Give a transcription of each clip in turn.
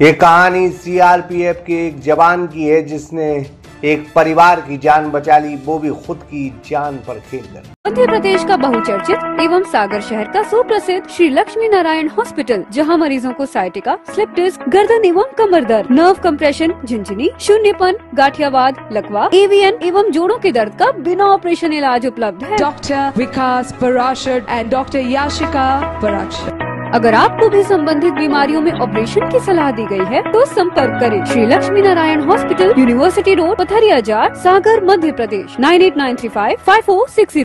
ये कहानी सीआरपीएफ के एक जवान की है जिसने एक परिवार की जान बचा ली, वो भी खुद की जान पर खेलकर। मध्य प्रदेश का बहुचर्चित एवं सागर शहर का सुप्रसिद्ध श्री लक्ष्मी नारायण हॉस्पिटल, जहां मरीजों को साइटिका, स्लिप डिस्क, गर्दन एवं कमर दर्द, नर्व कंप्रेशन, झिंझिनी, शून्यपन, गाठियावाद, लकवा, एवीएन एवं जोड़ों के दर्द का बिना ऑपरेशन इलाज उपलब्ध है। Doctor Vikas Parashar and doctor Yashika Parashar. अगर आपको भी संबंधित बीमारियों में ऑपरेशन की सलाह दी गई है तो संपर्क करें Shri Lakshmi Narayan hospital, university road, Patharia Jar, Sagar, Madhya Pradesh 98935446।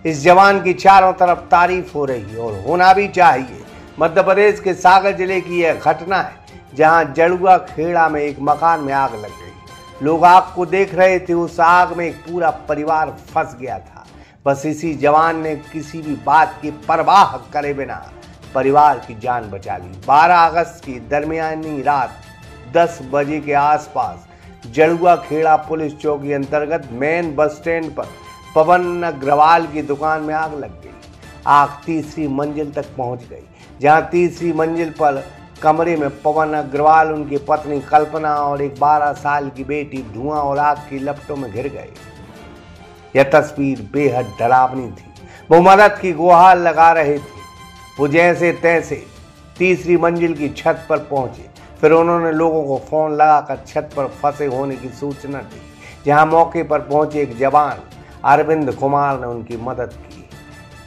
इस जवान की चारों तरफ तारीफ हो रही है और होना भी चाहिए। मध्य प्रदेश के सागर जिले की यह घटना है जहां जड़ुआ खेड़ा में एक मकान में आग लग गई। लोग आग को देख रहे थे, उस आग में एक पूरा परिवार फंस गया था। बस इसी जवान ने किसी भी बात की परवाह करे बिना परिवार की जान बचा ली। 12 अगस्त की दरमियानी रात 10 बजे के आसपास जड़ुआ खेड़ा पुलिस चौकी अंतर्गत मेन बस स्टैंड पर पवन अग्रवाल की दुकान में आग लग गई। आग तीसरी मंजिल तक पहुंच गई, जहां तीसरी मंजिल पर कमरे में पवन अग्रवाल, उनकी पत्नी कल्पना और एक 12 साल की बेटी धुआं और आग की लपटों में घिर गए। यह तस्वीर बेहद डरावनी थी। वो मदद की गुहार लगा रहे थे। वो जैसे तैसे तीसरी मंजिल की छत पर पहुंचे। फिर उन्होंने लोगों को फोन लगाकर छत पर फंसे होने की सूचना दी, जहां मौके पर पहुंचे एक जवान अरविंद कुमार ने उनकी मदद की।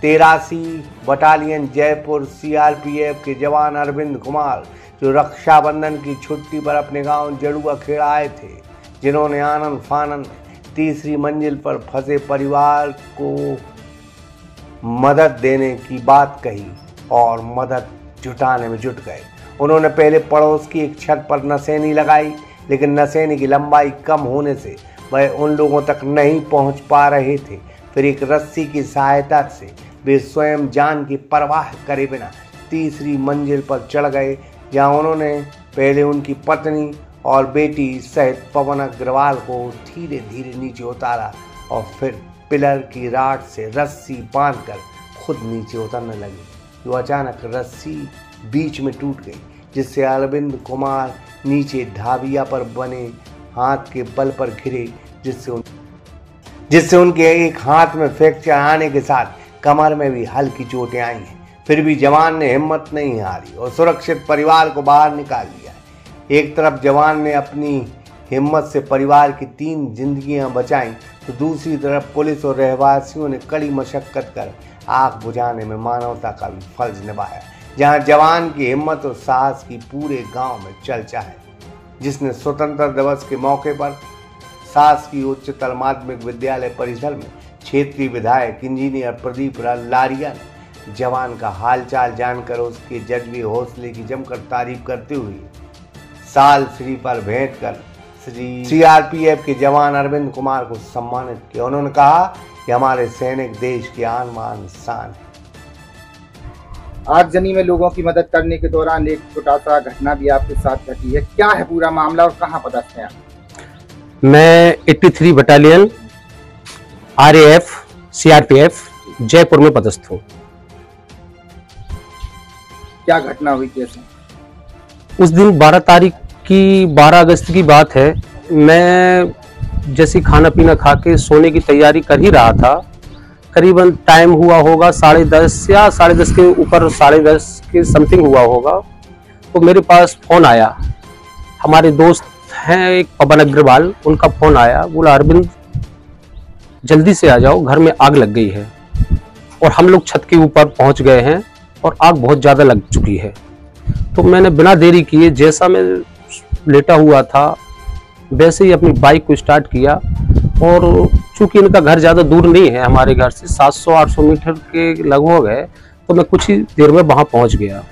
83 बटालियन जयपुर सीआरपीएफ के जवान अरविंद कुमार, जो रक्षाबंधन की छुट्टी पर अपने गांव जड़ुआ खेड़ा आए थे, जिन्होंने आनंद फानन तीसरी मंजिल पर फंसे परिवार को मदद देने की बात कही और मदद जुटाने में जुट गए। उन्होंने पहले पड़ोस की एक छत पर नसेनी लगाई, लेकिन नसेनी की लंबाई कम होने से वह उन लोगों तक नहीं पहुंच पा रहे थे। फिर एक रस्सी की सहायता से वे स्वयं जान की परवाह करे बिना तीसरी मंजिल पर चढ़ गए, जहां उन्होंने पहले उनकी पत्नी और बेटी सहित पवन अग्रवाल को धीरे धीरे नीचे उतारा और फिर पिलर की राड से रस्सी बांधकर खुद नीचे उतरने लगे। जो अचानक रस्सी बीच में टूट गई, जिससे अरविंद कुमार नीचे ढाबिया पर बने हाथ के बल पर गिरे, जिससे उनके एक हाथ में फ्रैक्चर आने के साथ कमर में भी हल्की चोटें आई हैं। फिर भी जवान ने हिम्मत नहीं हारी और सुरक्षित परिवार को बाहर निकाल लिया। एक तरफ जवान ने अपनी हिम्मत से परिवार की 3 जिंदगियां बचाईं, तो दूसरी तरफ पुलिस और रहवासियों ने कड़ी मशक्कत कर आग बुझाने में मानवता का भी फर्ज निभाया। जहां जवान की हिम्मत और साहस की पूरे गांव में चर्चा है, जिसने स्वतंत्रता दिवस के मौके पर शासकीय उच्चतर माध्यमिक विद्यालय परिसर में क्षेत्रीय विधायक इंजीनियर प्रदीप लारिया ने जवान का हालचाल जानकर उसके जज्बे हौसले की जमकर तारीफ करते हुए साल श्री पर भेंट कर सीआरपीएफ के जवान अरविंद कुमार को सम्मानित किया। उन्होंने कहा कि हमारे सैनिक देश की आन बान शान है। आगजनी में लोगों की मदद करने के दौरान एक छोटा सा घटना भी आपके साथ घटी है, क्या है पूरा मामला और कहां पदस्थ हैं आप? मैं 83 बटालियन आरएएफ सीआरपीएफ जयपुर में पदस्थ हूँ। क्या घटना हुई, कैसे? उस दिन 12 अगस्त की बात है। मैं जैसे खाना पीना खा के सोने की तैयारी कर ही रहा था। करीबन टाइम हुआ होगा 10:30 या 10:30 के ऊपर, 10:30 के समथिंग हुआ होगा। तो मेरे पास फ़ोन आया। हमारे दोस्त हैं एक पवन अग्रवाल, उनका फ़ोन आया। बोला अरविंद जल्दी से आ जाओ, घर में आग लग गई है। और हम लोग छत के ऊपर पहुंच गए हैं और आग बहुत ज़्यादा लग चुकी है। तो मैंने बिना देरी किए, जैसा मैं लेटा हुआ था वैसे ही अपनी बाइक को स्टार्ट किया। और चूंकि इनका घर ज़्यादा दूर नहीं है, हमारे घर से 700-800 मीटर के लगभग है, तो मैं कुछ ही देर में वहाँ पहुँच गया।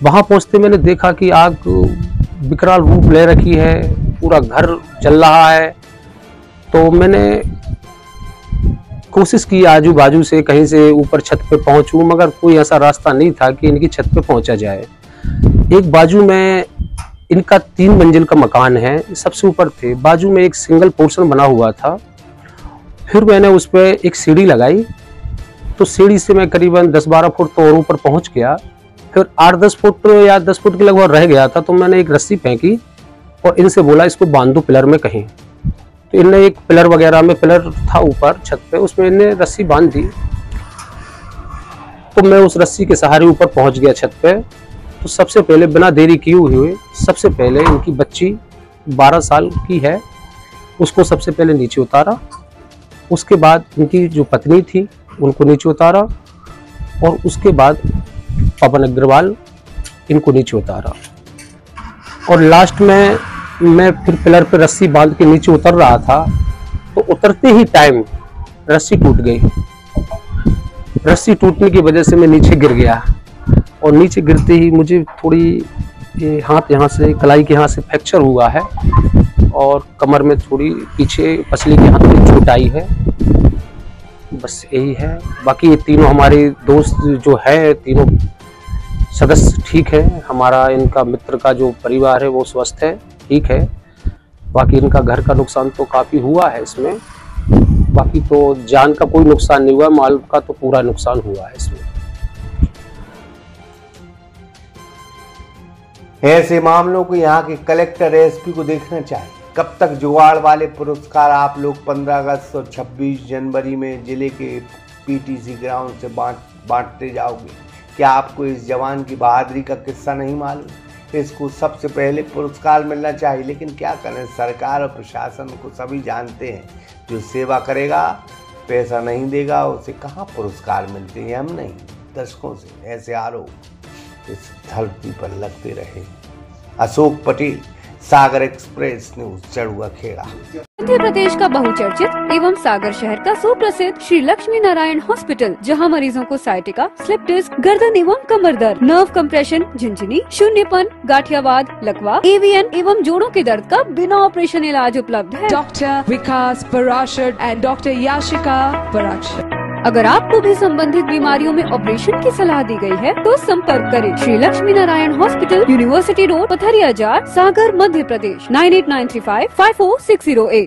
वहाँ पहुँचते मैंने देखा कि आग विकराल रूप ले रखी है, पूरा घर जल रहा है। तो मैंने कोशिश की आजू बाजू से कहीं से ऊपर छत पे पहुँचूँ, मगर कोई ऐसा रास्ता नहीं था कि इनकी छत पे पहुँचा जाए। एक बाजू में इनका 3 मंजिल का मकान है, सबसे ऊपर थे। बाजू में एक सिंगल पोर्शन बना हुआ था। फिर मैंने उस पर एक सीढ़ी लगाई, तो सीढ़ी से मैं करीबन 10-12 फुट तो और ऊपर पहुंच गया। फिर 8-10 फुट या 10 फुट के लगभग रह गया था, तो मैंने एक रस्सी फेंकी और इनसे बोला इसको बांध दो पिलर में कहीं। तो इनने एक पिलर वगैरह में, पिलर था ऊपर छत पे, उसमें इनने रस्सी बांध दी। तो मैं उस रस्सी के सहारे ऊपर पहुंच गया छत पे। तो सबसे पहले बिना देरी किए हुए सबसे पहले इनकी बच्ची 12 साल की है, उसको सबसे पहले नीचे उतारा। उसके बाद इनकी जो पत्नी थी उनको नीचे उतारा और उसके बाद पवन अग्रवाल इनको नीचे उतारा। और लास्ट में मैं फिर पिलर पे रस्सी बांध के नीचे उतर रहा था, तो उतरते ही टाइम रस्सी टूट गई। रस्सी टूटने की वजह से मैं नीचे गिर गया और नीचे गिरते ही मुझे थोड़ी हाथ यहाँ से, कलाई के यहाँ से फ्रैक्चर हुआ है और कमर में थोड़ी पीछे पसली के हाथ में चोट आई है। बस यही है। बाकी ये तीनों हमारे दोस्त जो है, तीनों सदस्य ठीक है। हमारा इनका मित्र का जो परिवार है वो स्वस्थ है, ठीक है। बाकी इनका घर का नुकसान तो काफ़ी हुआ है इसमें, बाकी तो जान का कोई नुकसान नहीं हुआ, माल का तो पूरा नुकसान हुआ है इसमें। ऐसे मामलों को यहाँ के कलेक्टर एसपी को देखना चाहिए। कब तक जुगाड़ वाले पुरस्कार आप लोग 15 अगस्त और 26 जनवरी में जिले के पीटीसी ग्राउंड से बांटते जाओगे? क्या आपको इस जवान की बहादुरी का किस्सा नहीं मालूम? इसको सबसे पहले पुरस्कार मिलना चाहिए, लेकिन क्या करें, सरकार और प्रशासन को सभी जानते हैं, जो सेवा करेगा पैसा नहीं देगा उसे कहाँ पुरस्कार मिलते हैं। हम नहीं, दशकों से ऐसे आरोप इस धरती पर लगते रहे। अशोक पटेल, सागर एक्सप्रेस न्यूज, जड़ुआ खेड़ा। मध्य प्रदेश का बहुचर्चित एवं सागर शहर का सुप्रसिद्ध श्री लक्ष्मी नारायण हॉस्पिटल, जहां मरीजों को साइटिका, स्लिप डिस्क, गर्दन एवं कमर दर्द, नर्व कंप्रेशन, झिंझिनी, शून्यपन, गाठियावाद, लकवा, एवीएन एवं जोड़ों के दर्द का बिना ऑपरेशन इलाज उपलब्ध है। Dr. Vikas Parashar and Dr. Yashika Parashar. अगर आपको भी संबंधित बीमारियों में ऑपरेशन की सलाह दी गई है तो संपर्क करें Shri Lakshmi Narayan hospital, university road, Patharia Jar, Sagar, Madhya Pradesh 9893554608।